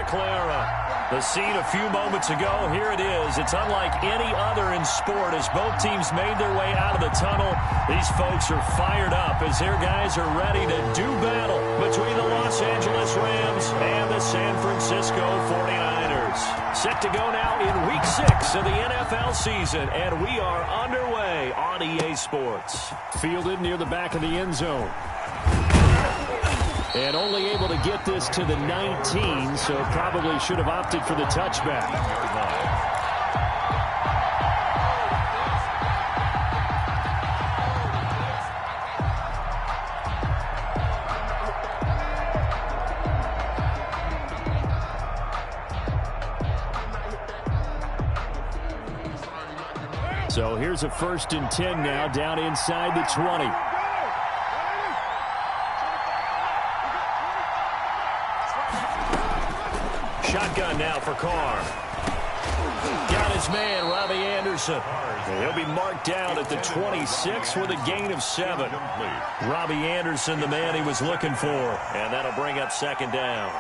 Clara. The scene a few moments ago, here it is. It's unlike any other in sport as both teams made their way out of the tunnel. These folks are fired up as their guys are ready to do battle between the Los Angeles Rams and the San Francisco 49ers. Set to go now in Week 6 of the NFL season, and we are underway on EA Sports. Fielded near the back of the end zone. And only able to get this to the 19, so probably should have opted for the touchback. So here's a 1st and 10 now, down inside the 20. Shotgun now for Carr. Got his man, Robbie Anderson. He'll be marked down at the 26 with a gain of 7. Robbie Anderson, the man he was looking for. And that'll bring up 2nd down.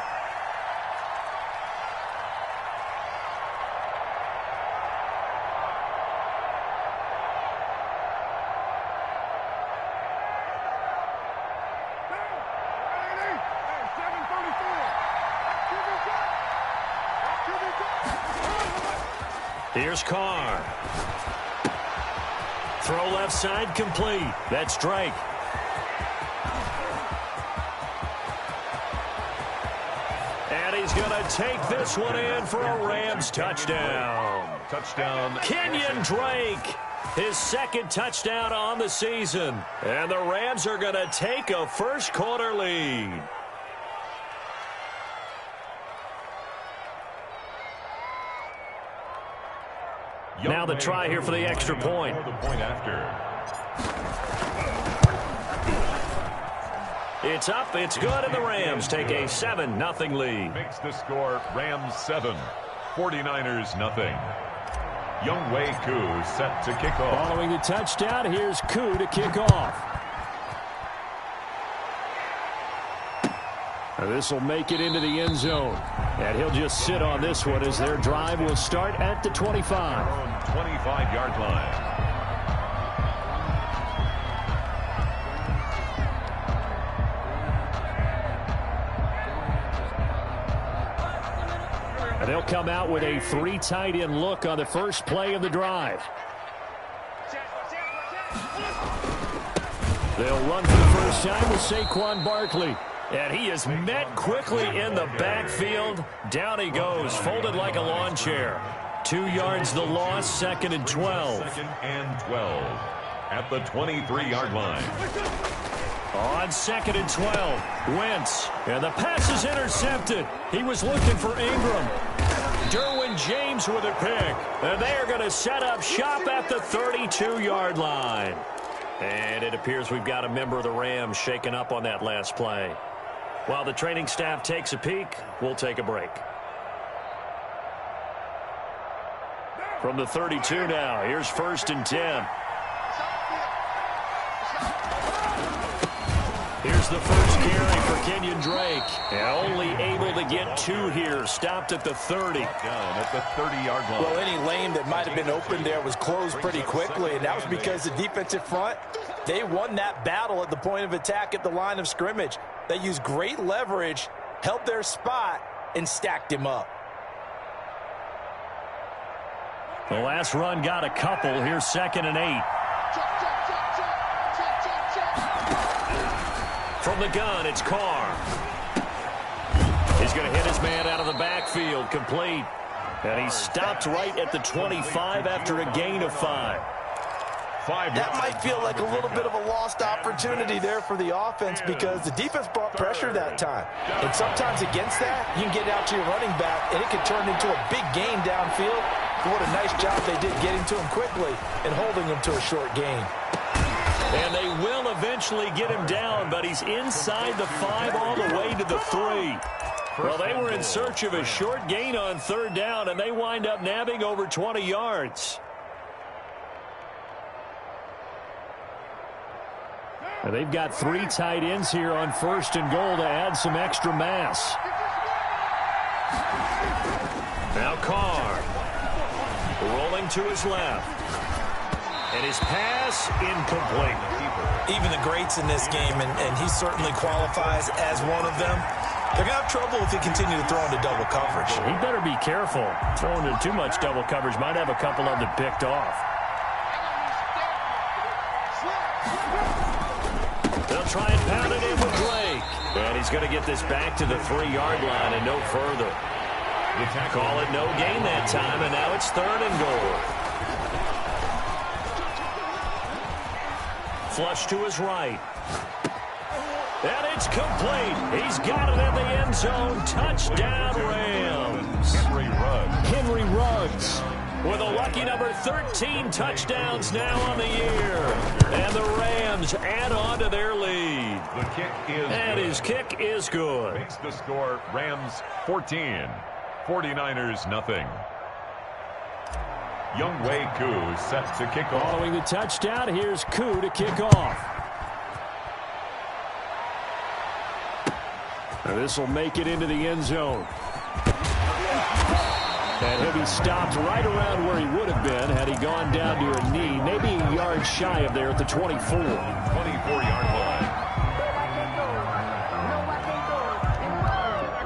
Here's Carr. Throw left side complete. That's Drake. And he's going to take this one in for a Rams touchdown. Kenyon Drake. His 2nd touchdown on the season. And the Rams are going to take a first-quarter lead. Now the try here for the extra point. It's up, it's good, and the Rams take a 7-0 lead. Makes the score Rams 7, 49ers nothing. Younghoe Koo set to kick off. Following the touchdown, here's Koo to kick off. This will make it into the end zone. And he'll just sit on this one as their drive will start at the 25. 25-yard line. And they'll come out with a 3 tight end look on the first play of the drive. They'll run for the first time with Saquon Barkley. And he is met quickly in the backfield. Down he goes, folded like a lawn chair. 2 yards the loss, 2nd and 12. 2nd and 12 at the 23-yard line. On 2nd and 12, Wentz. And the pass is intercepted. He was looking for Ingram. Derwin James with a pick. And they are going to set up shop at the 32-yard line. And it appears we've got a member of the Rams shaken up on that last play. While the training staff takes a peek, we'll take a break. From the 32 now, here's 1st and 10. Here's the first carry for Kenyon Drake. And only able to get 2 here, stopped at the 30. Down at the 30-yard line. Well, any lane that might have been open there was closed pretty quickly, and that was because the defensive front, they won that battle at the point of attack at the line of scrimmage. They used great leverage, held their spot, and stacked him up. The last run got a couple. Here's 2nd and 8. From the gun, it's Carr. He's going to hit his man out of the backfield, complete. And he stopped right at the 25 after a gain of 5. That might feel like a little bit of a lost opportunity there for the offense because the defense brought pressure that time. And sometimes against that, you can get out to your running back, and it can turn into a big gain downfield. But what a nice job they did getting to him quickly and holding him to a short gain. And they will eventually get him down, but he's inside the 5 all the way to the 3. Well, they were in search of a short gain on 3rd down, and they wind up nabbing over 20 yards. And they've got 3 tight ends here on 1st and goal to add some extra mass. Now Carr. Rolling to his left. And his pass incomplete. Even the greats in this game, and he certainly qualifies as one of them, they're going to have trouble if they continue to throw into double coverage. He better be careful. Throwing into too much double coverage might have a couple of them picked off. They'll try and pound it in with Blake. And he's going to get this back to the 3-yard line and no further. Call it no gain that time, and now it's 3rd and goal. Flush to his right. And it's complete. He's got it in the end zone. Touchdown, Rams. Henry Ruggs with a lucky number 13 touchdowns now on the year. And the Rams add on to their lead. The kick is and good. His kick is good. Makes the score Rams 14, 49ers nothing. Young Wei Koo set to kick off. Following the touchdown, here's Koo to kick off. This will make it into the end zone. And he'll be stopped right around where he would have been had he gone down to a knee, maybe a yard shy of there at the 24. 24-yard line.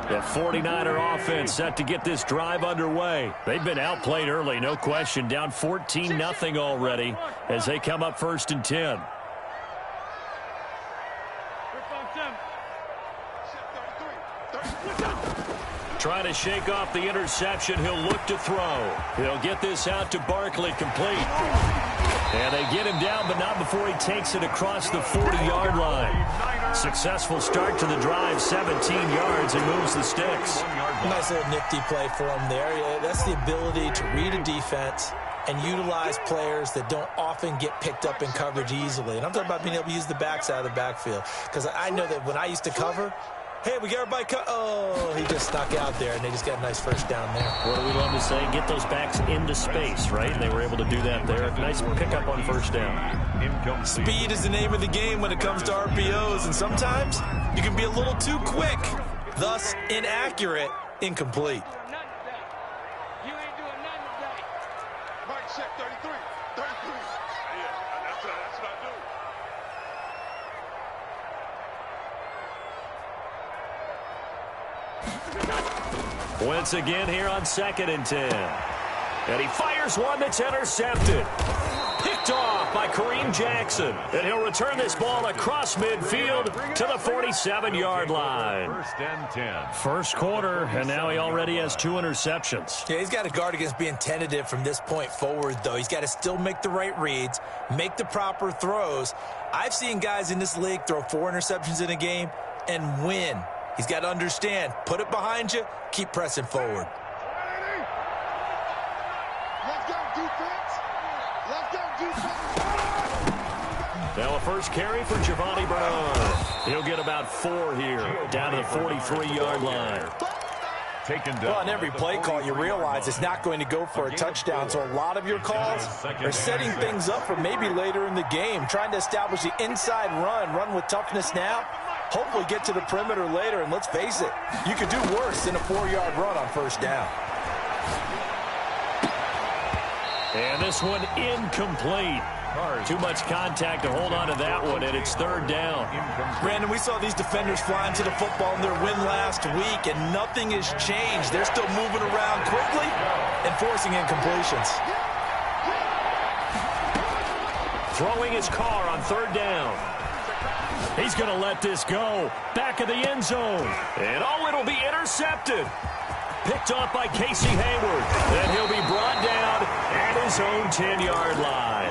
The 49er offense set to get this drive underway. They've been outplayed early, no question. Down 14-0 already as they come up 1st and 10. Trying to shake off the interception. He'll look to throw. He'll get this out to Barkley, complete. And they get him down, but not before he takes it across the 40-yard line. Successful start to the drive, 17 yards, and moves the sticks. Nice little nifty play for him there. Yeah, that's the ability to read a defense and utilize players that don't often get picked up in coverage easily. And I'm talking about being able to use the backside of the backfield. Because I know that when I used to cover, hey, we got everybody cut. Oh, he just snuck out there, and they just got a nice first down there. What do we love to say? Get those backs into space, right? And they were able to do that there. Nice pickup on first down. Speed is the name of the game when it comes to RPOs, and sometimes you can be a little too quick, thus inaccurate, incomplete. You ain't doing nothing today. Mike, check 33. 33. Yeah, that's what I do. Once again here on 2nd and 10. And he fires one that's intercepted. Picked off by Kareem Jackson. And he'll return this ball across midfield to the 47-yard line. 1st and 10. First quarter, and now he already has 2 interceptions. Yeah, he's got to guard against being tentative from this point forward, though. He's got to still make the right reads, make the proper throws. I've seen guys in this league throw 4 interceptions in a game and win. He's got to understand, put it behind you, keep pressing forward. Let's go, defense. Let's go, defense. Now a first carry for Giovanni Bernard. He'll get about 4 here, down to the 43-yard line. Taken down. Well, on every play call, you realize it's not going to go for a touchdown, so a lot of your calls are setting things up for maybe later in the game, trying to establish the inside run with toughness now. Hopefully get to the perimeter later, and let's face it, you could do worse than a 4-yard run on first down. And this one incomplete. Too much contact to hold on to that one, and it's 3rd down. Brandon, we saw these defenders flying to the football in their win last week, and nothing has changed. They're still moving around quickly and forcing incompletions. Throwing his car on 3rd down. He's going to let this go. Back of the end zone. And oh, it'll be intercepted. Picked off by Casey Hayward. And he'll be brought down at his own 10-yard line.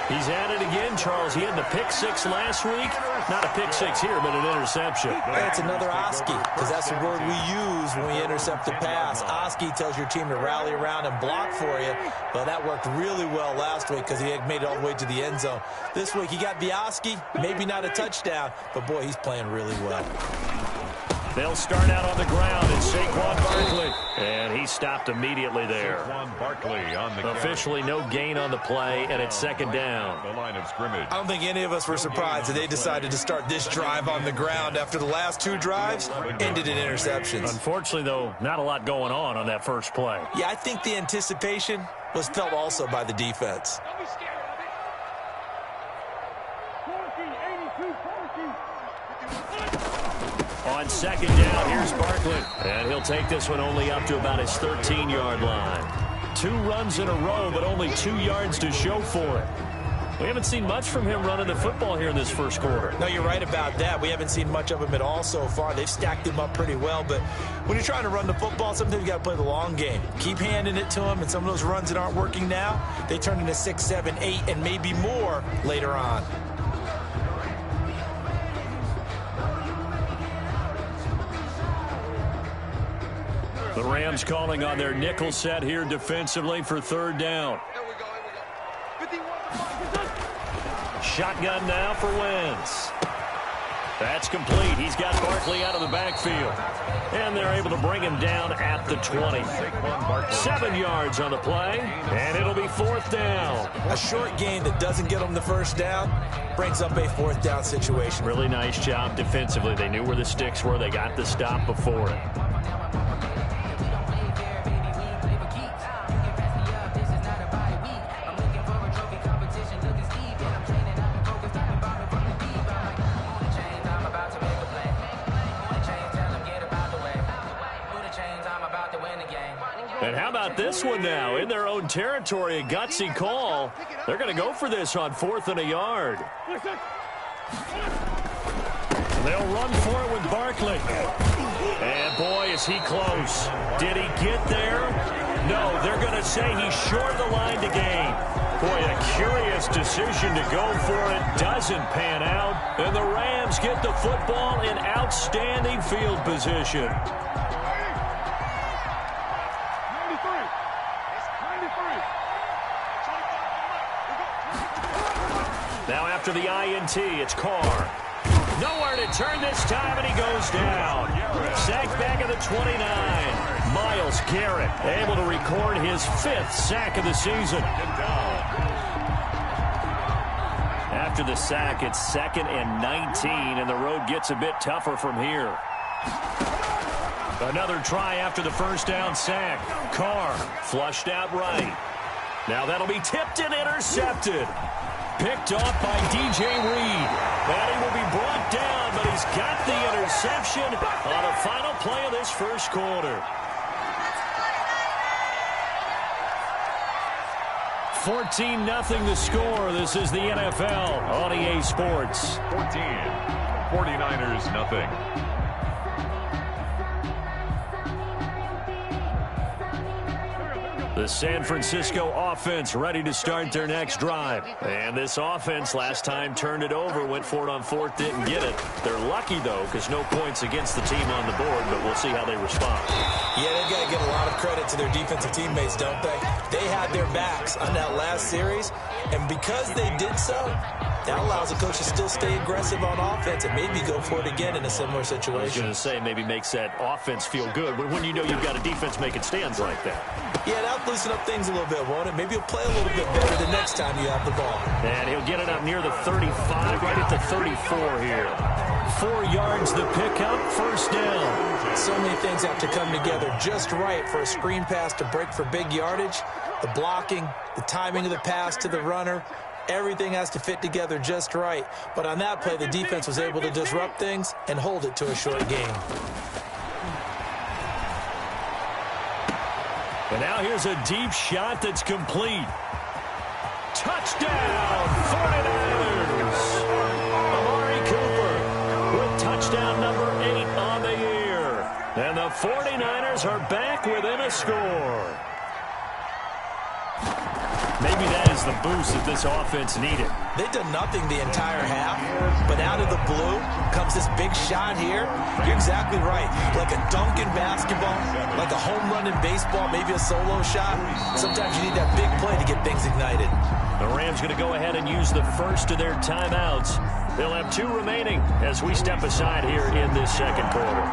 He's at it again, Charles. He had the pick 6 last week. Not a pick 6 here, but an interception. It's another Oski, because that's the word we use when we intercept the pass. Oski tells your team to rally around and block for you. Well, that worked really well last week because he had made it all the way to the end zone. This week he got the Oski, maybe not a touchdown, but boy, he's playing really well. They'll start out on the ground. It's Saquon Barkley. And he stopped immediately there. Saquon Barkley on the officially no gain on the play, and it's second down. The line of scrimmage. I don't think any of us were surprised that they decided to start this drive on the ground after the last two drives ended in interceptions. Unfortunately, though, not a lot going on that first play. Yeah, I think the anticipation was felt also by the defense. Don't be scared of it. 14, 82, 14. On second down, here's Barkley. And he'll take this one only up to about his 13-yard line. 2 runs in a row, but only 2 yards to show for it. We haven't seen much from him running the football here in this first quarter. No, you're right about that. We haven't seen much of him at all so far. They've stacked him up pretty well, but when you're trying to run the football, sometimes you got to play the long game. Keep handing it to him, and some of those runs that aren't working now, they turn into 6, 7, 8, and maybe more later on. The Rams calling on their nickel set here defensively for third down. Here we go. 51. Shotgun now for Wentz. That's complete. He's got Barkley out of the backfield. And they're able to bring him down at the 20. 7 yards on the play, and it'll be fourth down. A short gain that doesn't get them the first down brings up a fourth down situation. Really nice job defensively. They knew where the sticks were. They got the stop before it. And how about this one now? In their own territory, a gutsy call. They're going to go for this on 4th and a yard. They'll run for it with Barkley. And boy, is he close. Did he get there? No, they're going to say he's short the line to gain. Boy, a curious decision to go for it. Doesn't pan out. And the Rams get the football in outstanding field position. Now after the INT, it's Carr. Nowhere to turn this time, and he goes down. Sacked back at the 29. Myles Garrett able to record his 5th sack of the season. After the sack, it's 2nd and 19, and the road gets a bit tougher from here. Another try after the first down sack. Carr flushed out right. Now that'll be tipped and intercepted. Picked off by DJ Reed. And he will be brought down, but he's got the interception on the final play of this first quarter. 14-0 the score. This is the NFL on EA Sports. 14. 49ers nothing. The San Francisco offense ready to start their next drive. And this offense last time turned it over, went for it on 4th, didn't get it. They're lucky, though, because no points against the team on the board, but we'll see how they respond. Yeah, they've got to give a lot of credit to their defensive teammates, don't they? They had their backs on that last series, and because they did so, that allows the coach to still stay aggressive on offense and maybe go for it again in a similar situation. I was going to say, maybe makes that offense feel good when you know you've got a defense making stands like that. Yeah, that'll loosen up things a little bit, won't it? Maybe he'll play a little bit better the next time you have the ball. And he'll get it up near the 35, right at the 34 here. 4 yards the pickup, first down. So many things have to come together just right for a screen pass to break for big yardage. The blocking, the timing of the pass to the runner, everything has to fit together just right. But on that play, the defense was able to disrupt things and hold it to a short game. And now here's a deep shot that's complete. Touchdown, 49ers! Amari Cooper with touchdown number 8 on the year. And the 49ers are back within a score. Maybe that is the boost that this offense needed. They've done nothing the entire half, but out of the blue comes this big shot here. You're exactly right. Like a dunk in basketball, like a home run in baseball, maybe a solo shot. Sometimes you need that big play to get things ignited. The Rams going to go ahead and use the first of their timeouts. They'll have 2 remaining as we step aside here in this second quarter.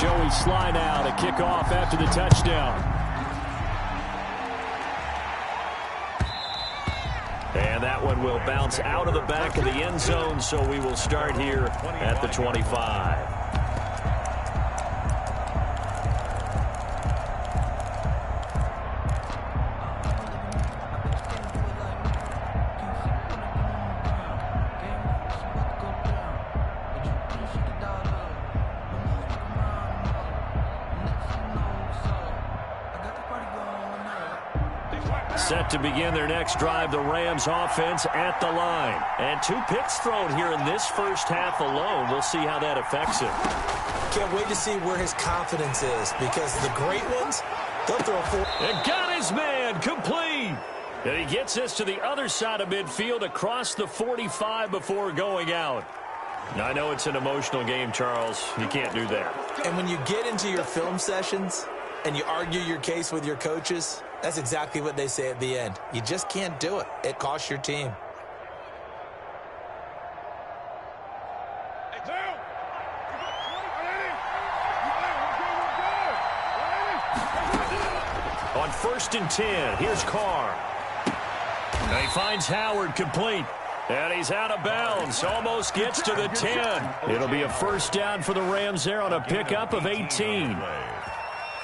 Joey Sly now to kick off after the touchdown. And that one will bounce out of the back of the end zone, so we will start here at the 25. Set to begin their next drive, the Rams offense at the line. And 2 picks thrown here in this first half alone. We'll see how that affects him. Can't wait to see where his confidence is, because the great ones, they'll throw 4. And got his man complete. And he gets this to the other side of midfield across the 45 before going out. Now, I know it's an emotional game, Charles. You can't do that. And when you get into your film sessions and you argue your case with your coaches, that's exactly what they say at the end. You just can't do it. It costs your team. On 1st and 10, here's Carr. And he finds Howard complete. And he's out of bounds. Almost gets to the 10. It'll be a first down for the Rams there on a pickup of 18.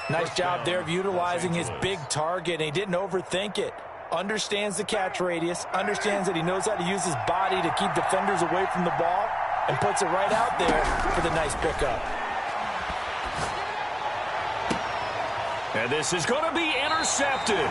Nice job there of utilizing his big target, and he didn't overthink it. Understands the catch radius, understands that he knows how to use his body to keep defenders away from the ball, and puts it right out there for the nice pickup. And this is going to be intercepted.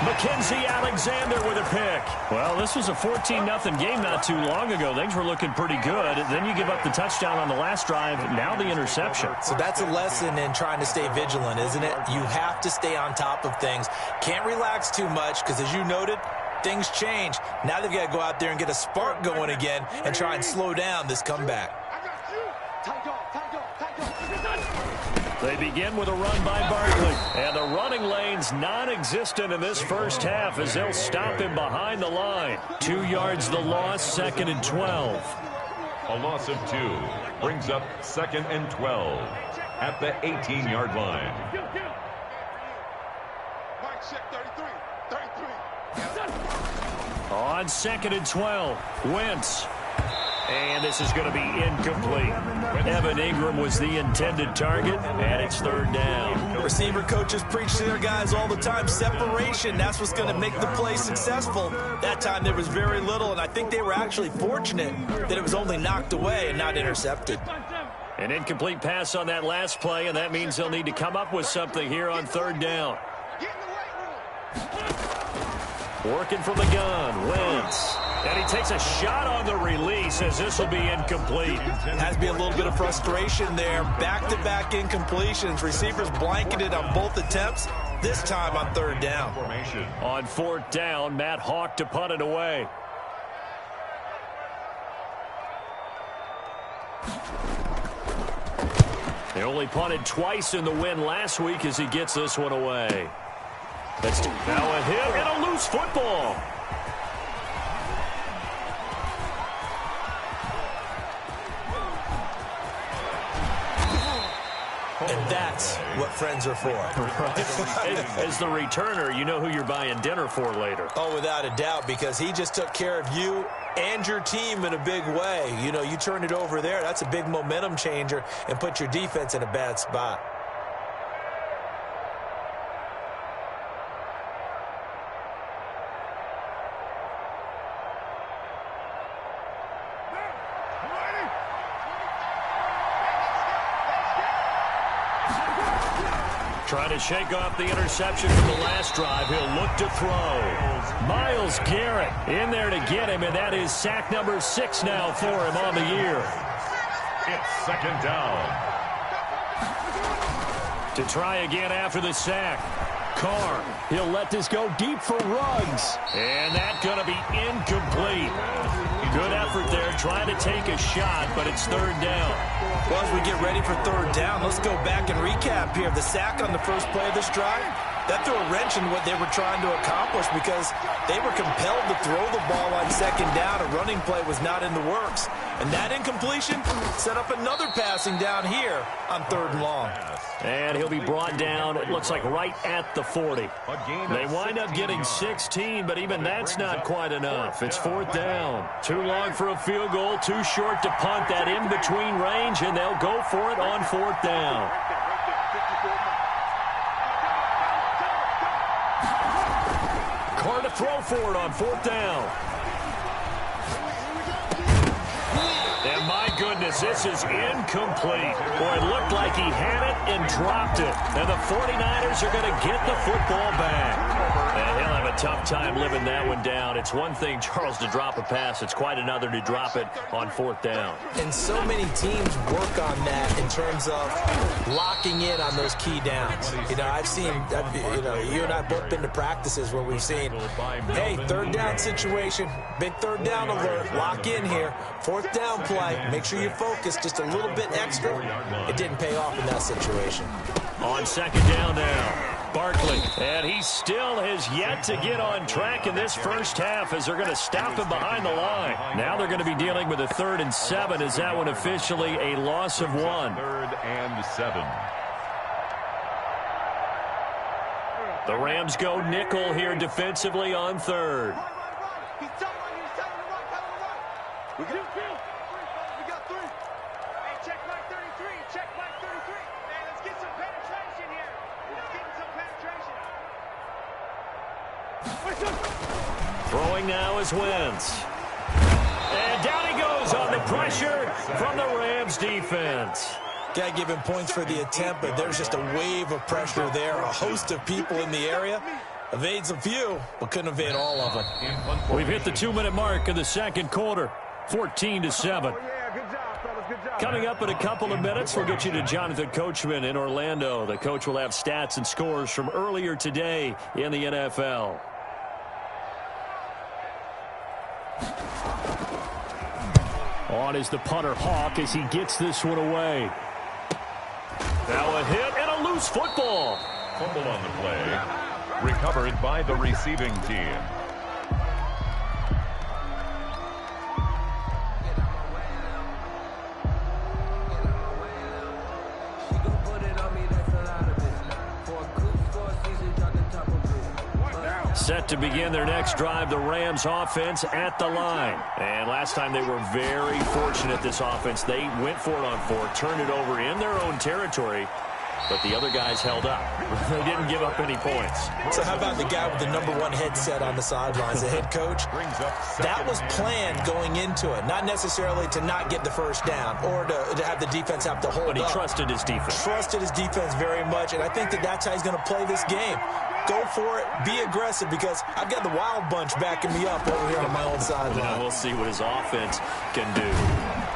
Mackenzie Alexander with a pick. Well, this was a 14-0 game not too long ago. Things were looking pretty good. Then you give up the touchdown on the last drive. Now the interception. So that's a lesson in trying to stay vigilant, isn't it? You have to stay on top of things. Can't relax too much because, as you noted, things change. Now they've got to go out there and get a spark going again and try and slow down this comeback. They begin with a run by Barkley. And the running lane's non-existent in this first half as they'll stop him behind the line. 2 yards the loss, 2nd and 12. A loss of 2 brings up 2nd and 12 at the 18-yard line. On 2nd and 12, Wentz. And this is going to be incomplete. Evan Ingram was the intended target, and it's 3rd down. Receiver coaches preach to their guys all the time. Separation, that's what's going to make the play successful. That time there was very little, and I think they were actually fortunate that it was only knocked away and not intercepted. An incomplete pass on that last play, and that means they'll need to come up with something here on 3rd down. Working from the gun, Wentz. And he takes a shot on the release as this will be incomplete. Has to be a little bit of frustration there. Back-to-back incompletions. Receivers blanketed on both attempts, this time on 3rd down. On 4th down, Matt Hawk to punt it away. They only punted twice in the win last week as he gets this one away. That's now a hit and a loose football. And that's what friends are for. As the returner, you know who you're buying dinner for later. Oh, without a doubt, because he just took care of you and your team in a big way. You know, you turned it over there. That's a big momentum changer and put your defense in a bad spot. Trying to shake off the interception from the last drive. He'll look to throw. Myles Garrett in there to get him, and that is sack number 6 now for him on the year. It's 2nd down. To try again after the sack. Carr, he'll let this go deep for Ruggs. And that's going to be incomplete. Good effort there, trying to take a shot, but it's 3rd down. Well, as we get ready for 3rd down, let's go back and recap here. The sack on the first play of this drive, That threw a wrench in what they were trying to accomplish because they were compelled to throw the ball on second down. A running play was not in the works. And that incompletion set up another passing down here on 3rd and long. And he'll be brought down, it looks like, right at the 40. They wind up getting 16, but even that's not quite enough. It's 4th down. Too long for a field goal, too short to punt. That in-between range, and they'll go for it on 4th down. Carr to throw for it on 4th down. And my goodness, this is incomplete. Boy, it looked like he had it and dropped it. And the 49ers are going to get the football back. And he'll have a tough time living that one down. It's one thing, Charles, to drop a pass. It's quite another to drop it on 4th down. And so many teams work on that in terms of locking in on those key downs. You know, I've seen, you and I both been to practices where we've seen, hey, 3rd down situation, big 3rd down alert, lock in here, 4th down play, make sure you focus just a little bit extra. It didn't pay off in that situation. On 2nd down now. Barkley, and he still has yet to get on track in this first half as they're going to stop him behind the line. Now they're going to be dealing with a 3rd and 7. Is that one officially a loss of 1? 3rd and 7. The Rams go nickel here defensively on 3rd. We got 3. Hey, check mark 33. Check mark 33. Hey, let's get some penetration here. Let's get some penetration. Throwing now is Wentz. And down he goes on the pressure from the Rams defense. Got to give him points for the attempt, but there's just a wave of pressure there. A host of people in the area. Evades a few, but couldn't evade all of them. We've hit the 2-minute mark of the 2nd quarter. 14-7. Coming up in a couple of minutes, we'll get you to Jonathan Coachman in Orlando. The coach will have stats and scores from earlier today in the NFL. On is the punter, Hawk, as he gets this one away. Now a hit and a loose football. Fumble on the play. Recovered by the receiving team. Set to begin their next drive, the Rams offense at the line. And last time they were very fortunate, this offense. They went for it on 4, turned it over in their own territory, but the other guys held up. They didn't give up any points. So how about the guy with the #1 headset on the sidelines, the head coach? That was planned going into it, not necessarily to not get the first down or to have the defense have to hold up. But he trusted his defense. Trusted his defense very much, and I think that's how he's going to play this game. Go for it, be aggressive, because I've got the wild bunch backing me up over here on my own sideline. We'll see what his offense can do.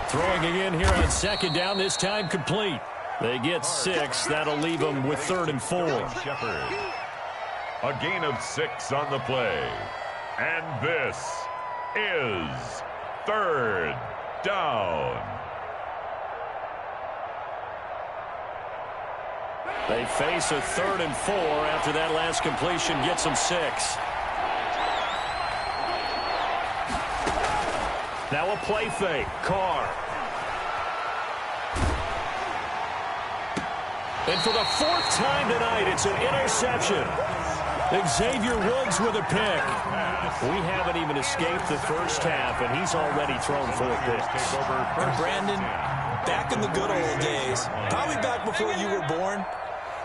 Throwing again here on 2nd down, this time complete. They get 6. That'll leave them with 3rd and 4. Shepard. A gain of 6 on the play. And this is 3rd down. They face a 3rd and 4 after that last completion gets them 6. Now a play fake. Carr. And for the 4th time tonight, it's an interception. Xavier Woods with a pick. We haven't even escaped the first half, and he's already thrown 4 picks. And Brandon, back in the good old days, probably back before you were born,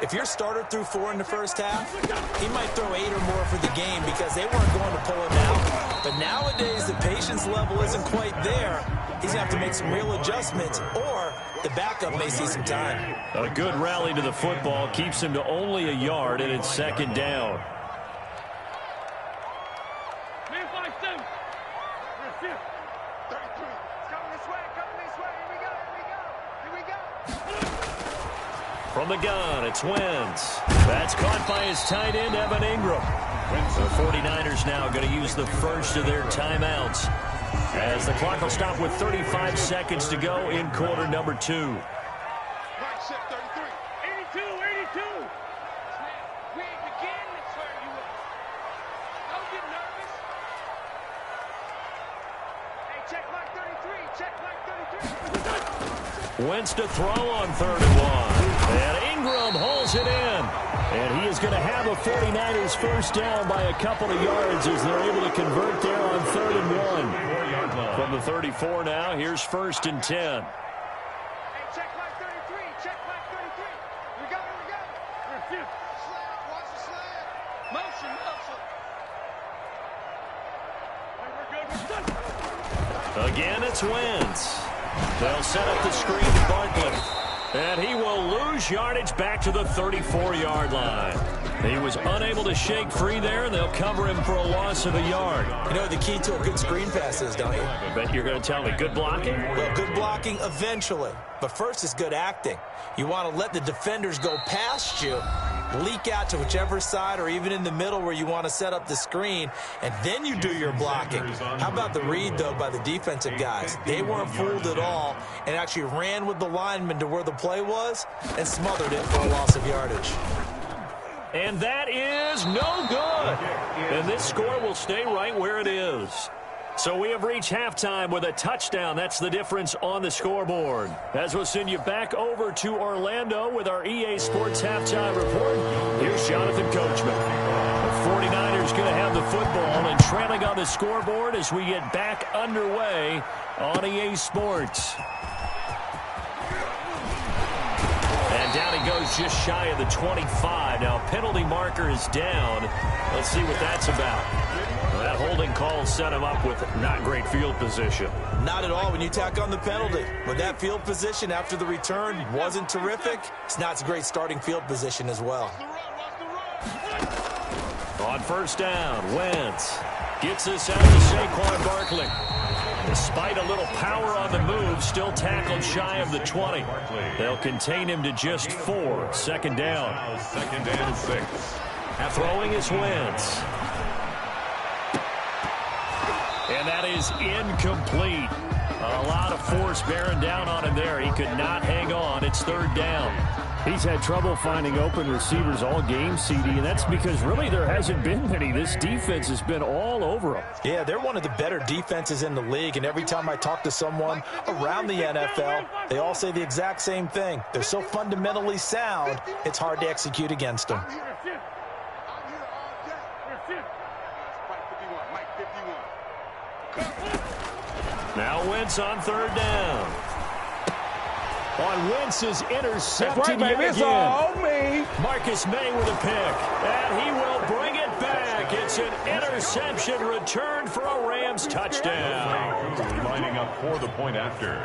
if your starter threw 4 in the first half, he might throw 8 or more for the game because they weren't going to pull him out. But nowadays, the patience level isn't quite there. He's going to have to make some real adjustments, or the backup may see some time. A good rally to the football keeps him to only a yard, and it's 2nd down. From the gun, it's Wentz. That's caught by his tight end, Evan Ingram. The 49ers now going to use the first of their timeouts as the clock will stop with 35 seconds to go in quarter number 2. Right set 33. 82, 82. We ain't beginning. check mark 33, check mark 33. Wentz to throw on 3rd and 1. And Ingram hauls it in. And he is going to have a 49ers first down by a couple of yards as they're able to convert there on 3rd and 1. From the 34 now, here's 1st and 10. Hey, check mark 33, check mark 33. We got it. Slant, watch the slant. Motion. Hey, we're good. Again, it's Wentz. They'll set up the screen to Barkley. And he will lose yardage back to the 34-yard line. He was unable to shake free there, and they'll cover him for a loss of a yard. You know what the key to a good screen pass is, don't you? I bet you're going to tell me good blocking? Well, good blocking eventually. But first is good acting. You want to let the defenders go past you, leak out to whichever side or even in the middle where you want to set up the screen, and then you do your blocking. How about the read, though, by the defensive guys? They weren't fooled at all and actually ran with the lineman to where the play was and smothered it for a loss of yardage. And that is no good. And this score will stay right where it is. So we have reached halftime with a touchdown. That's the difference on the scoreboard. As we'll send you back over to Orlando with our EA Sports Halftime Report, here's Jonathan Coachman. The 49ers going to have the football and trailing on the scoreboard as we get back underway on EA Sports. And down he goes just shy of the 25. Now penalty marker is down. Let's see what that's about. That holding call set him up with not great field position. Not at all when you tack on the penalty. But that field position after the return wasn't terrific. It's not a great starting field position as well. On 1st down, Wentz gets this out to Saquon Barkley. Despite a little power on the move, still tackled shy of the 20. They'll contain him to just 4. 2nd down. 2nd and 6. Throwing is Wentz. And that is incomplete. A lot of force bearing down on him there. He could not hang on. It's 3rd down. He's had trouble finding open receivers all game, CD, and that's because really there hasn't been many. This defense has been all over him. Yeah, they're one of the better defenses in the league, and every time I talk to someone around the NFL, they all say the exact same thing. They're so fundamentally sound, it's hard to execute against them. Now Wentz on 3rd down. On Wentz's interception right, baby. yet It's again. all me. Marcus May with a pick. And he will bring it back. It's an interception returned for a Rams touchdown. Lining up for the point after.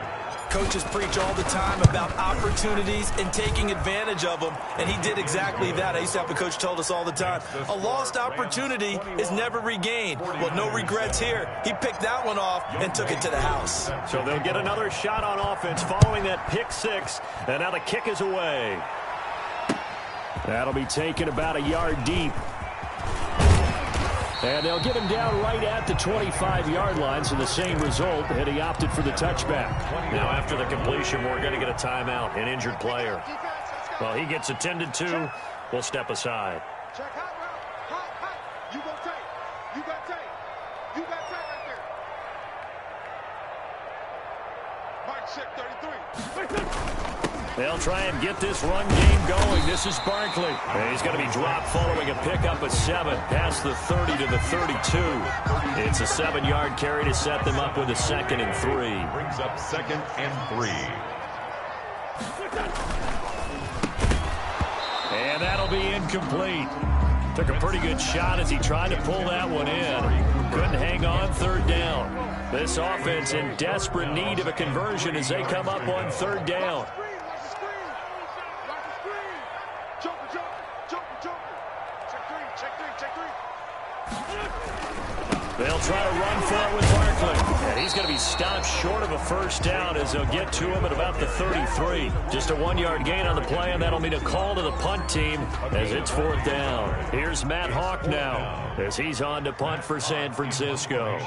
Coaches preach all the time about opportunities and taking advantage of them, and he did exactly that. I used to have a coach told us all the time, a lost opportunity is never regained. Well, no regrets here. He picked that one off and took it to the house. So they'll get another shot on offense following that pick 6, and now the kick is away. That'll be taken about a yard deep. And they'll get him down right at the 25-yard line, so the same result, and he opted for the touchback. Now after the completion, we're going to get a timeout, an injured player. Well, he gets attended to. We'll step aside. Check hot route. Hot. You go tight. You got tight. You got tight right there. Mark check 33. They'll try and get this run game going. This is Barkley. And he's going to be dropped following a pickup of 7 past the 30 to the 32. It's a 7-yard carry to set them up with a 2nd and 3. Brings up 2nd and 3. And that'll be incomplete. Took a pretty good shot as he tried to pull that one in. Couldn't hang on. 3rd down. This offense in desperate need of a conversion as they come up on 3rd down. They'll try to run for it with Barkley. And he's going to be stopped short of a first down as they'll get to him at about the 33. Just a 1-yard gain on the play, and that'll mean a call to the punt team as it's 4th down. Here's Matt Hawk now as he's on to punt for San Francisco.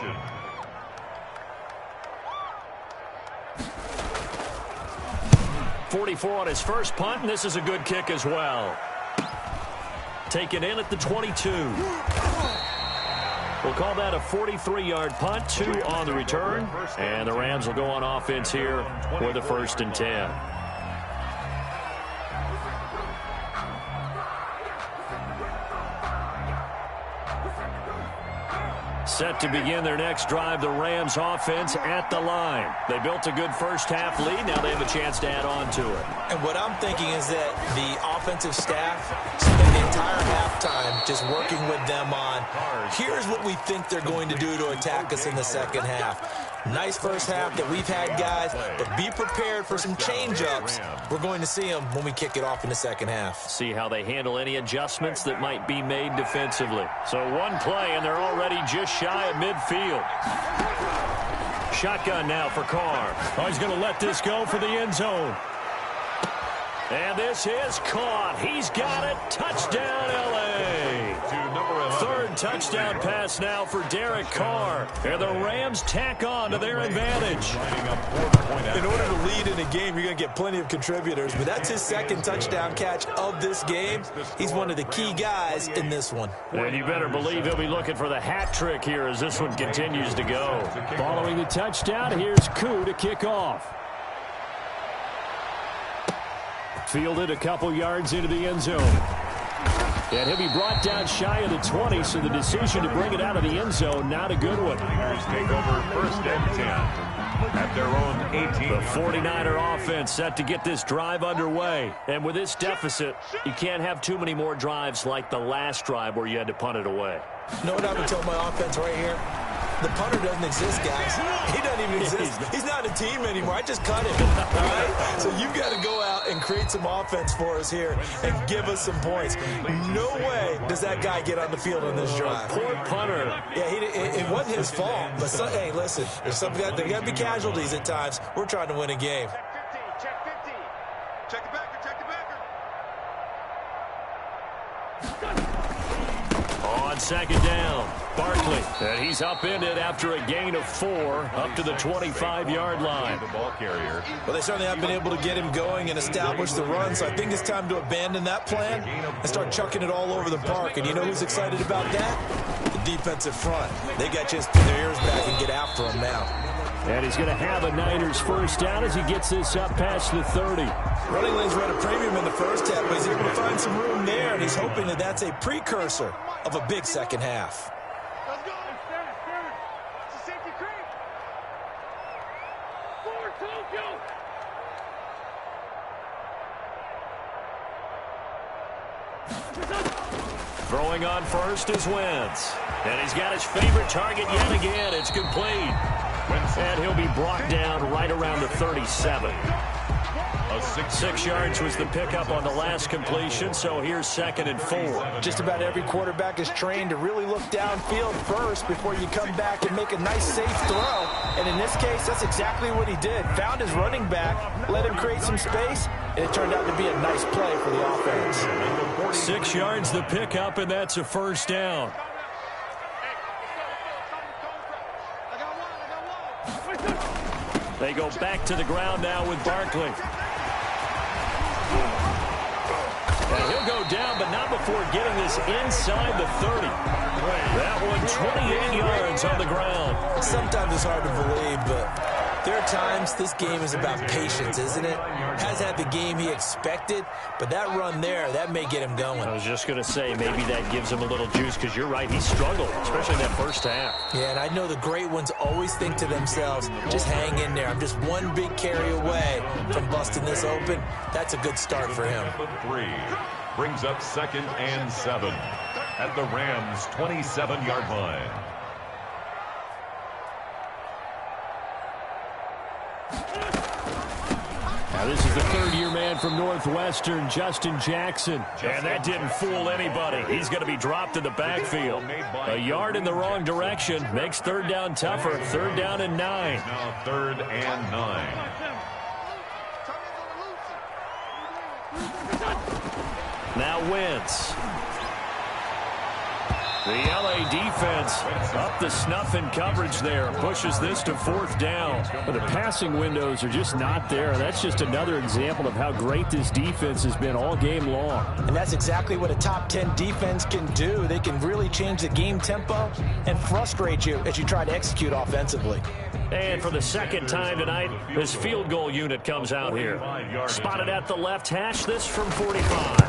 .44 on his first punt, and this is a good kick as well. Taken in at the 22. Well, call that a 43-yard punt, 2 on the return. And the Rams will go on offense here for the 1st and 10. Set to begin their next drive, the Rams offense at the line. They built a good first-half lead. Now they have a chance to add on to it. And what I'm thinking is that the offensive staff spent the entire halftime just working with them on, here's what we think they're going to do to attack us in the second half. Nice first half that we've had, guys, but be prepared for some change-ups. We're going to see them when we kick it off in the second half. See how they handle any adjustments that might be made defensively. So one play, and they're already just shy of midfield. Shotgun now for Carr. Oh, he's going to let this go for the end zone. And this is caught. He's got it. Touchdown, L.A. Third touchdown pass now for Derek Carr. And the Rams tack on to their advantage. In order to lead in a game, you're going to get plenty of contributors, but that's his second touchdown catch of this game. He's one of the key guys in this one. And you better believe he'll be looking for the hat trick here as this one continues to go. Following the touchdown, here's Koo to kick off. Fielded a couple yards into the end zone. And he'll be brought down shy of the 20, so the decision to bring it out of the end zone, not a good one. Take over 1st and 10 at their own 18. The 49er offense set to get this drive underway. And with this deficit, you can't have too many more drives like the last drive where you had to punt it away. You know what I would tell my offense right here? The punter doesn't exist, guys. He doesn't even exist. He's not a team anymore. I just cut him, all right? So you've got to go out and create some offense for us here and give us some points. No way does that guy get on the field on this drive. Poor punter. Yeah, it wasn't his fault. But, hey, listen, there's there got to be casualties at times. We're trying to win a game. Check 50. Check the backer. Check the backer. On second down, Barkley. And he's upended after a gain of 4 up to the 25-yard line. The ball carrier. Well, they certainly have been able to get him going and establish the run, so I think it's time to abandon that plan and start chucking it all over the park. And you know who's excited about that? The defensive front. They got just put their ears back and get after him now. And he's going to have a Niners first down as he gets this up past the 30. Running lanes run a premium in the first half, but he's able to find some room there, and he's hoping that that's a precursor of a big second half. Let's go. It's a safety creep. Forward, Tokyo. Throwing on first is Wentz. And he's got his favorite target yet again. It's complete. And he'll be brought down right around the 37. 6 yards was the pickup on the last completion, so here's 2nd and 4. Just about every quarterback is trained to really look downfield first before you come back and make a nice, safe throw. And in this case, that's exactly what he did. Found his running back, let him create some space, and it turned out to be a nice play for the offense. 6 yards the pickup, and that's a first down. They go back to the ground now with Barkley. And he'll go down, but not before getting this inside the 30. That one 28 yards on the ground. Sometimes it's hard to believe, but there are times this game is about patience, isn't it? Has had the game he expected, but that run there, that may get him going. I was just going to say, maybe that gives him a little juice, because you're right, he struggled, especially in that first half. Yeah, and I know the great ones always think to themselves, just hang in there. I'm just one big carry away from busting this open. That's a good start for him. 3 brings up 2nd and 7 at the Rams' 27-yard line. Now this is the third-year man from Northwestern, Justin Jackson. And that didn't fool anybody. He's going to be dropped in the backfield. A yard in the wrong direction makes third down tougher. 3rd down and 9. Now 3rd and 9. Now Wentz. The LA defense up the snuff in coverage there. Pushes this to 4th down. But the passing windows are just not there. That's just another example of how great this defense has been all game long. And that's exactly what a top 10 defense can do. They can really change the game tempo and frustrate you as you try to execute offensively. And for the second time tonight, this field goal unit comes out here. Spotted at the left hash, this from 45.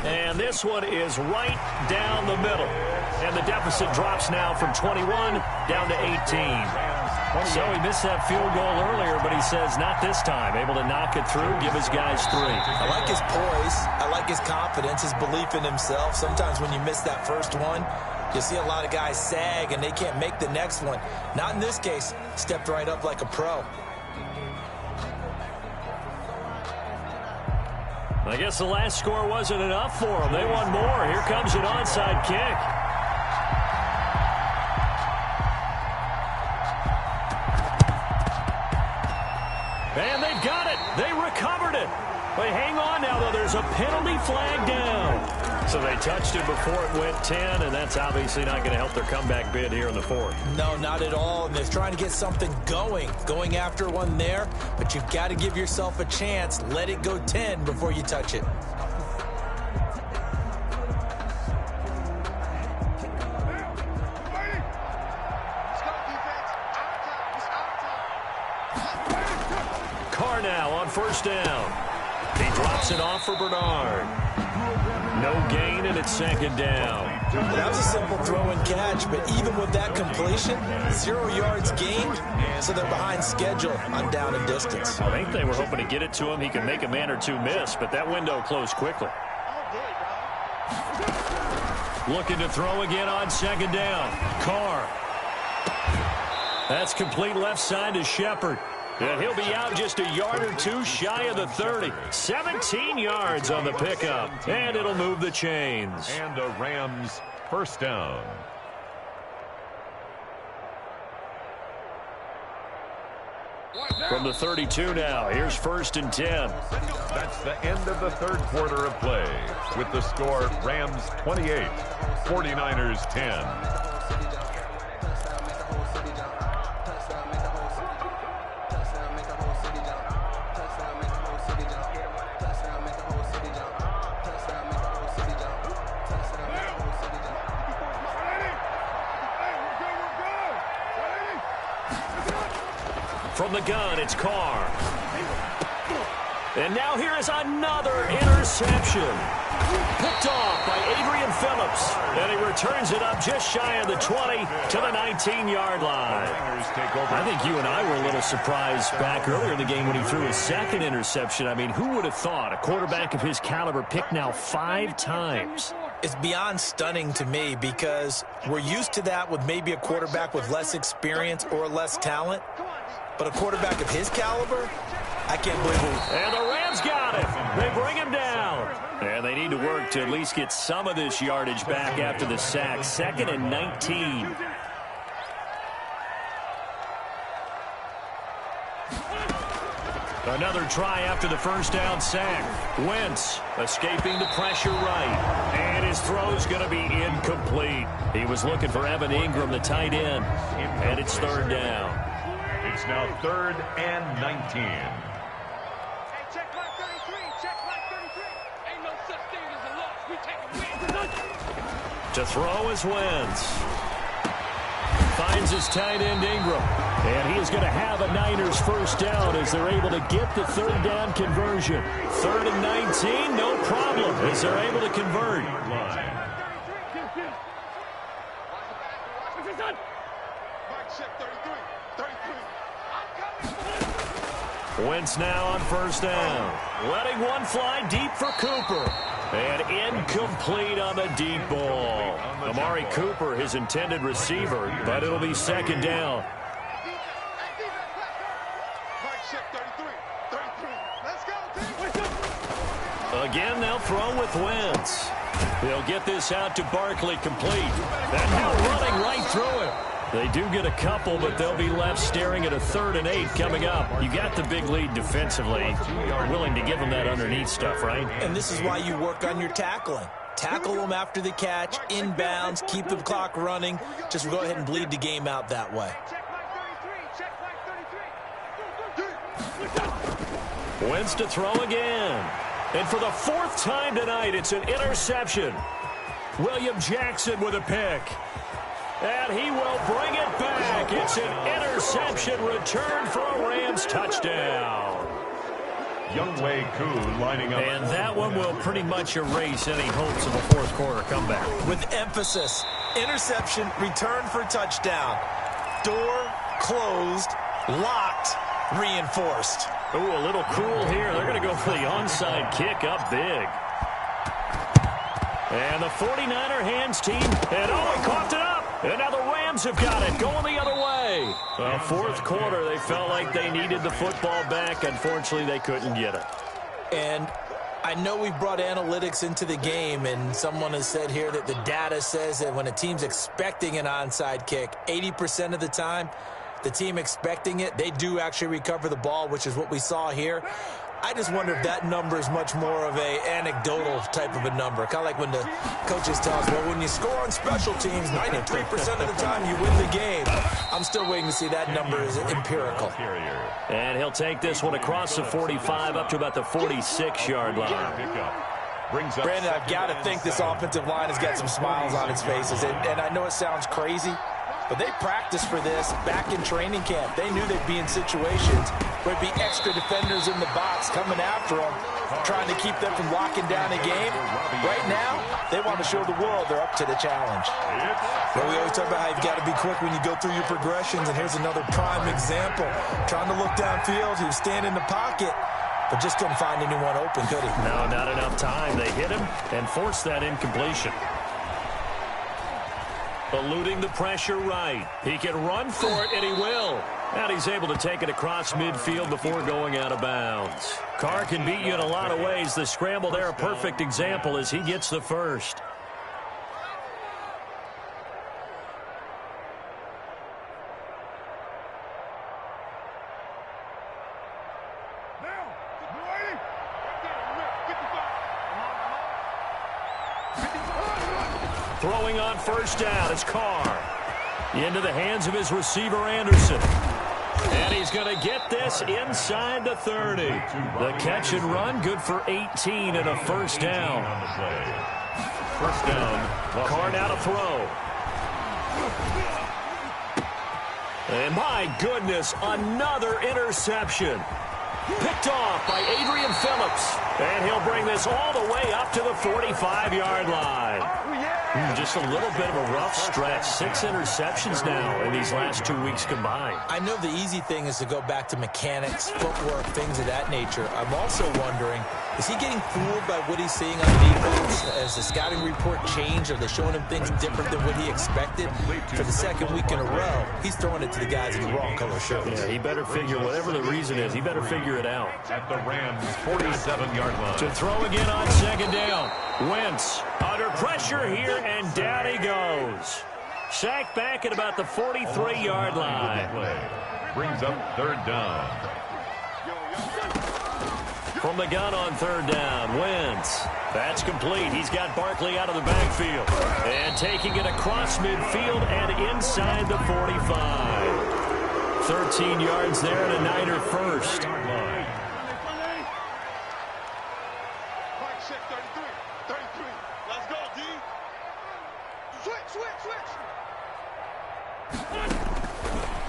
And this one is right down the middle. And the deficit drops now from 21 down to 18. So he missed that field goal earlier, but he says not this time. Able to knock it through, give his guys 3. I like his poise. I like his confidence, his belief in himself. Sometimes when you miss that first one, you see a lot of guys sag and they can't make the next one. Not in this case. Stepped right up like a pro. I guess the last score wasn't enough for them. They want more. Here comes an onside kick. And they've got it. They recovered it. But hang on now, though. There's a penalty flag down. So they touched it before it went 10, and that's obviously not going to help their comeback bid here in the 4th. No, not at all. And they're trying to get something going after one there. But you've got to give yourself a chance. Let it go 10 before you touch it. Carr now on 1st down. He drops it off for Bernard. No gain, and it's 2nd down. That was a simple throw and catch, but even with that completion, 0 yards gained, so they're behind schedule on down and distance. I think they were hoping to get it to him. He could make a man or two miss, but that window closed quickly. Looking to throw again on 2nd down. Carr. That's complete left side to Shepard. And he'll be out just a yard or two shy of the 30. 17 yards on the pickup. And it'll move the chains. And a Rams 1st down. From the 32 now, here's 1st and 10. That's the end of the 3rd quarter of play. With the score, Rams 28, 49ers 10. From the gun, it's Carr. And now here is another interception. Picked off by Adrian Phillips. And he returns it up just shy of the 20 to the 19-yard line. I think you and I were a little surprised back earlier in the game when he threw his 2nd interception. I mean, who would have thought a quarterback of his caliber picked now 5 times? It's beyond stunning to me because we're used to that with maybe a quarterback with less experience or less talent. But a quarterback of his caliber, I can't believe it. And the Rams got it. They bring him down. And they need to work to at least get some of this yardage back after the sack. 2nd and 19. Another try after the 1st down sack. Wentz escaping the pressure right. And his throw's going to be incomplete. He was looking for Evan Ingram, the tight end. And it's 3rd down. It's now 3rd and 19. Hey, check mark 33. Check mark 33. Ain't no such thing as a loss. We take a win. To throw is Wentz. Finds his tight end Ingram. And he is going to have a Niners 1st down as they're able to get the 3rd down conversion. 3rd and 19, no problem as they're able to convert. Wentz now on 1st down. Letting one fly deep for Cooper. And incomplete on the deep ball. Amari Cooper, his intended receiver, but it'll be 2nd down. Again, they'll throw with Wentz. They'll get this out to Barkley complete. And now running right through it. They do get a couple, but they'll be left staring at a 3rd and 8 coming up. You got the big lead defensively. You're willing to give them that underneath stuff, right? And this is why you work on your tackling. tackle them after the catch, inbounds, keep the clock running. Just go ahead and bleed the game out that way. Wentz to throw again. And for the fourth time tonight, it's an interception. William Jackson with a pick. And he will bring it back. It's an interception return for a Rams touchdown. Younghoe Koo lining up. And that one will pretty much erase any hopes of a fourth quarter comeback. With emphasis, interception, return for touchdown. Door closed, locked, reinforced. Ooh, a little cool here. They're going to go for the onside kick up big. And the 49er hands team. And oh, he coughed it up. And now the Rams have got it, going the other way. Well, fourth quarter, they felt like they needed the football back. Unfortunately, they couldn't get it. And I know we brought analytics into the game, and someone has said here that the data says that when a team's expecting an onside kick, 80% of the time, the team expecting it, they do actually recover the ball, which is what we saw here. I just wonder if that number is much more of a anecdotal type of a number. Kind of like when the coaches tell us, well, when you score on special teams, 93% of the time you win the game. I'm still waiting to see that number is empirical. And he'll take this one across the 45 up to about the 46-yard line. Brandon, I've got to think this offensive line has got some smiles on its faces. And I know it sounds crazy, but they practiced for this back in training camp. They knew they'd be in situations where there'd be extra defenders in the box coming after them, trying to keep them from locking down a game. Right now, they want to show the world they're up to the challenge. Well, we always talk about how you've got to be quick when you go through your progressions, and here's another prime example. Trying to look downfield, he was standing in the pocket, but just couldn't find anyone open, could he? No, not enough time. They hit him and forced that incompletion. Eluding the pressure right. He can run for it, and he will. And he's able to take it across midfield before going out of bounds. Carr can beat you in a lot of ways. The scramble there, a perfect example as he gets the first. Throwing on first down, it's Carr. Into the hands of his receiver, Anderson. And he's going to get this inside the 30. The catch and run, good for 18 and a first down. First down. Carr now to throw. And my goodness, another interception. Picked off by Adrian Phillips. And he'll bring this all the way up to the 45-yard line. Just a little bit of a rough stretch. 6 interceptions now in these last 2 weeks combined. I know the easy thing is to go back to mechanics, footwork, things of that nature. I'm also wondering, is he getting fooled by what he's seeing on defense? Has the scouting report changed? Are they showing him things different than what he expected? For the second week in a row, he's throwing it to the guys in the wrong color shirts. Yeah, he better figure, whatever the reason is, he better figure it out. At the Rams' 47-yard line. To throw again on second down. Wentz under pressure here, and down he goes. Sacked back at about the 43-yard line. Brings up third down. From the gun on third down, Wentz. That's complete. He's got Barkley out of the backfield. And taking it across midfield and inside the 45. 13 yards there and a Niner first.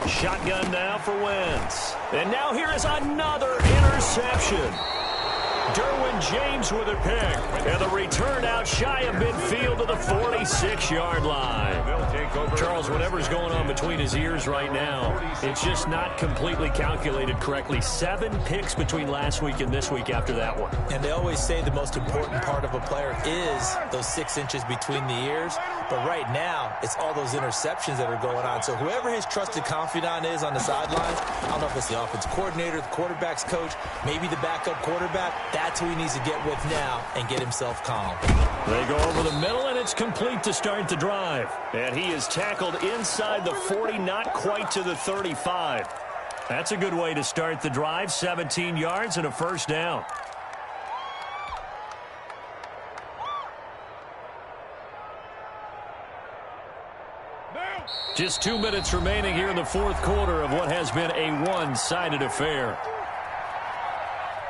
Shotgun now for Wentz. And now here is another interception. Derwin James with a pick. And the return out shy of midfield to the 46-yard line. Charles, whatever's going on between his ears right now, it's just not completely calculated correctly. 7 picks between last week and this week after that one. And they always say the most important part of a player is those 6 inches between the ears. But right now, it's all those interceptions that are going on. So whoever his trusted confidant is on the sidelines, I don't know if it's the offense coordinator, the quarterback's coach, maybe the backup quarterback, that's who he needs to get with now and get himself calm. They go over the middle, and it's complete to start the drive. And he is tackled inside the 40, not quite to the 35. That's a good way to start the drive. 17 yards and a first down. Just 2 minutes remaining here in the fourth quarter of what has been a one-sided affair.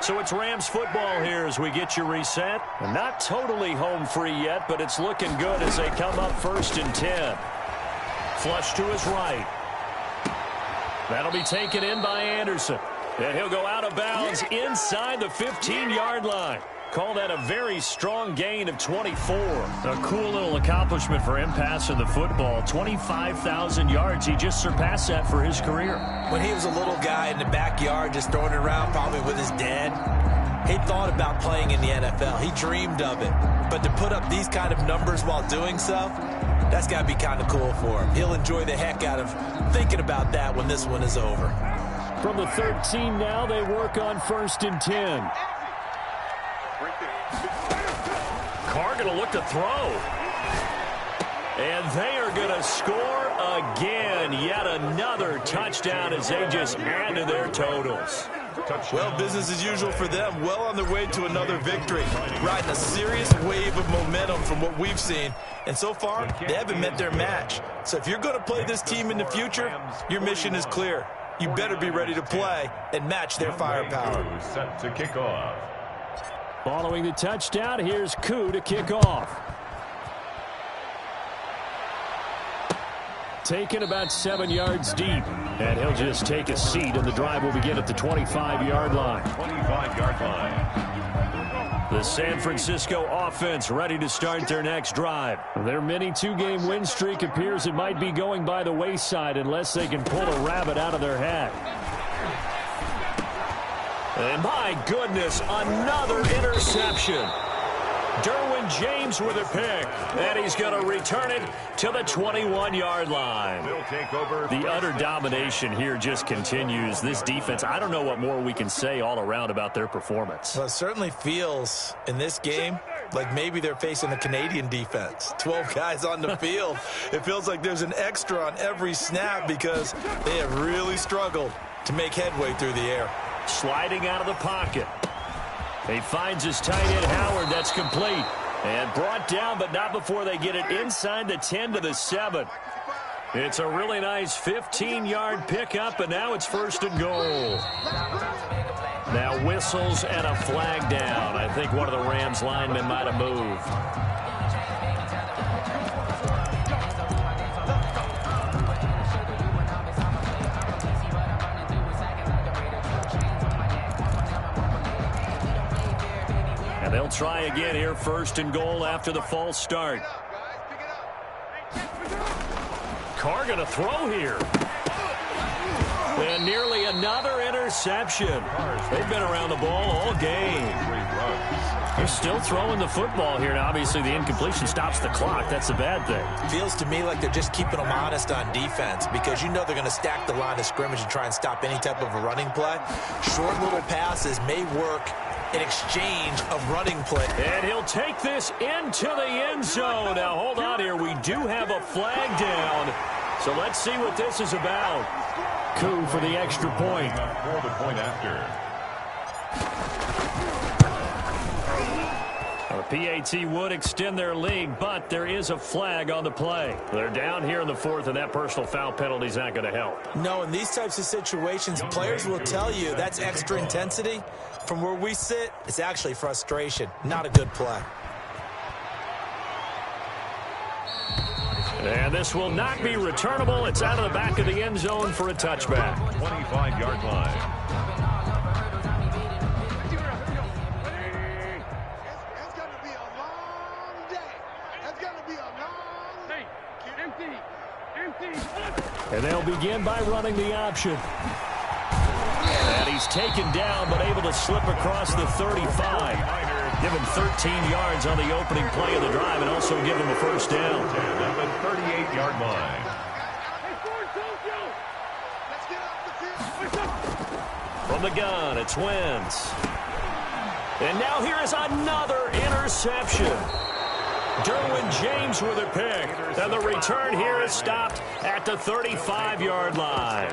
So it's Rams football here as we get you reset. Not totally home free yet, but it's looking good as they come up 1st and 10. Flush to his right. That'll be taken in by Anderson. And he'll go out of bounds inside the 15-yard line. Call that a very strong gain of 24. A cool little accomplishment for him passing the football. 25,000 yards. He just surpassed that for his career. When he was a little guy in the backyard just throwing it around probably with his dad, he thought about playing in the NFL. He dreamed of it. But to put up these kind of numbers while doing so, that's got to be kind of cool for him. He'll enjoy the heck out of thinking about that when this one is over. From the 13 now, they work on 1st and 10. Carr going to look to throw. And they are going to score again. Yet another touchdown as they just add to their totals. Well, business as usual for them. Well on their way to another victory. Riding a serious wave of momentum from what we've seen. And so far, they haven't met their match. So if you're going to play this team in the future, your mission is clear. You better be ready to play and match their firepower. Set to kick off. Following the touchdown, here's Koo to kick off. Taken about 7 yards deep. And he'll just take a seat, and the drive will begin at the 25-yard line. 25-yard line. The San Francisco offense ready to start their next drive. Their mini 2-game win streak appears it might be going by the wayside unless they can pull a rabbit out of their hat. And my goodness, another interception. Derwin James with a pick, and he's going to return it to the 21-yard line. The utter domination here just continues. This defense, I don't know what more we can say all around about their performance. Well, it certainly feels in this game like maybe they're facing a Canadian defense. 12 guys on the field. It feels like there's an extra on every snap because they have really struggled to make headway through the air. Sliding out of the pocket. He finds his tight end, Howard. That's complete. And brought down, but not before they get it inside the 10 to the 7. It's a really nice 15-yard pickup, and now it's 1st and goal. Now whistles and a flag down. I think one of the Rams linemen might have moved. They'll try again here, 1st and goal after the false start. Carr going to throw here. And nearly another interception. They've been around the ball all game. They're still throwing the football here. Now, obviously, the incompletion stops the clock. That's a bad thing. Feels to me like they're just keeping them honest on defense because you know they're going to stack the line of scrimmage and try and stop any type of a running play. Short little passes may work in exchange of running play. And he'll take this into the end zone. Now, hold on here. We do have a flag down. So let's see what this is about. Koo for the extra point. For the point after. The PAT would extend their lead, but there is a flag on the play. They're down here in the 4th, and that personal foul penalty is not going to help. No, in these types of situations, players will tell you that's extra intensity. From where we sit, it's actually frustration. Not a good play. And this will not be returnable. It's out of the back of the end zone for a touchback. 25-yard line. It's going to be a long day. It's going to be a long day. Empty. And they'll begin by running the option. And he's taken down, but able to slip across the 35. Give him 13 yards on the opening play of the drive and also give him a 1st down. At the 38-yard line. From the gun, it's Wentz. And now here is another interception. Derwin James with a pick. And the return here is stopped at the 35-yard line.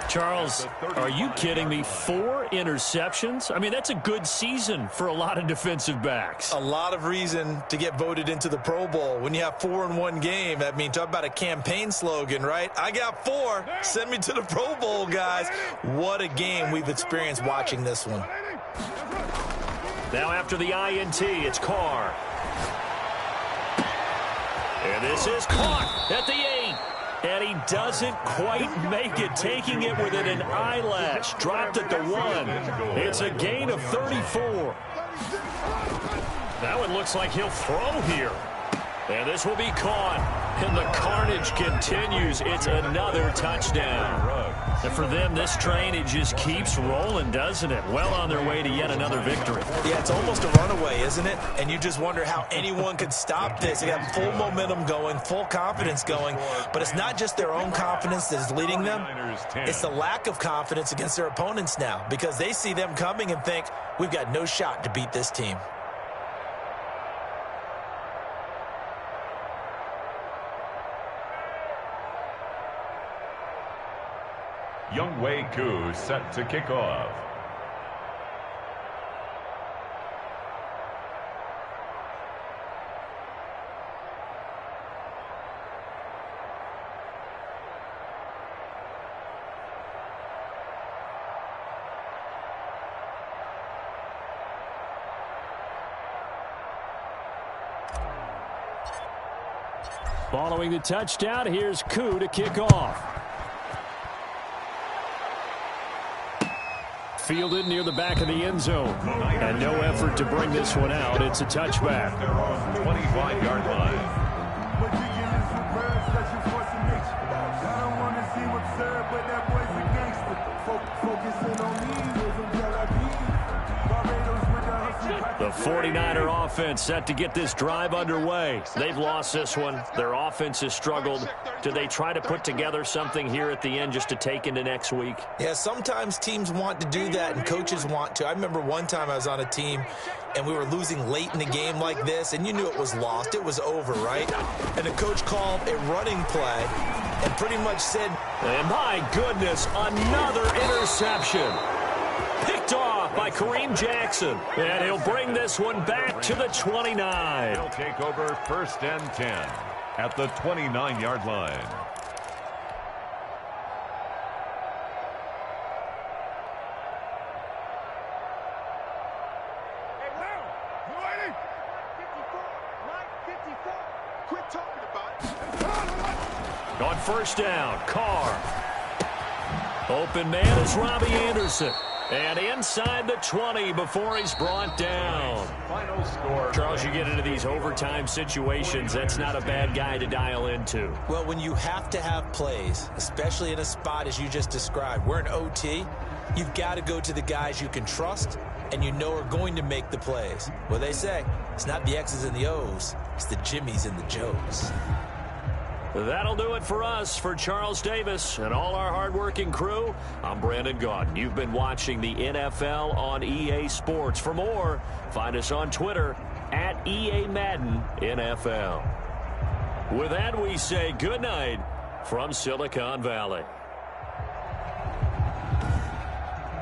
Charles, are you kidding me? 4 interceptions? I mean, that's a good season for a lot of defensive backs. A lot of reason to get voted into the Pro Bowl. When you have 4 in one game, I mean, talk about a campaign slogan, right? I got 4. Send me to the Pro Bowl, guys. What a game we've experienced watching this one. Now after the INT, it's Carr. And this is caught at the 8. And he doesn't quite make it, taking it within an eyelash. Dropped at the 1. It's a gain of 34. Now it looks like he'll throw here. And this will be caught. And the carnage continues. It's another touchdown. And for them, this train, it just keeps rolling, doesn't it? Well on their way to yet another victory. Yeah, it's almost a runaway, isn't it? And you just wonder how anyone could stop this. They got full momentum going, full confidence going. But it's not just their own confidence that is leading them. It's the lack of confidence against their opponents now, because they see them coming and think, we've got no shot to beat this team. Younghoe Koo set to kick off. Following the touchdown, here's Koo to kick off. Fielded near the back of the end zone. And no effort to bring this one out. It's a touchback. 25-yard line. The 49er offense set to get this drive underway. They've lost this one. Their offense has struggled. Do they try to put together something here at the end just to take into next week? Yeah, sometimes teams want to do that and coaches want to. I remember one time I was on a team and we were losing late in the game like this, and you knew it was lost. It was over, right? And the coach called a running play and pretty much said, and my goodness, another interception. Picked off by Kareem Jackson. And he'll bring this one back to the 29. He'll take over 1st and 10 at the 29-yard line. Hey, Will, you ready? 54. Quit talking about it. On 1st down, Carr. Open man is Robbie Anderson. And inside the 20 before he's brought down. Final score. Charles, you get into these overtime situations, that's not a bad guy to dial into. well, when you have to have plays, especially in a spot as you just described, we're in OT, you've got to go to the guys you can trust and you know are going to make the plays. What they say, it's not the X's and the O's, it's the Jimmies and the Joes. That'll do it for us. For Charles Davis and all our hardworking crew, I'm Brandon Gaudin. You've been watching the NFL on EA Sports. For more, find us on Twitter at EA Madden NFL. With that, we say good night from Silicon Valley.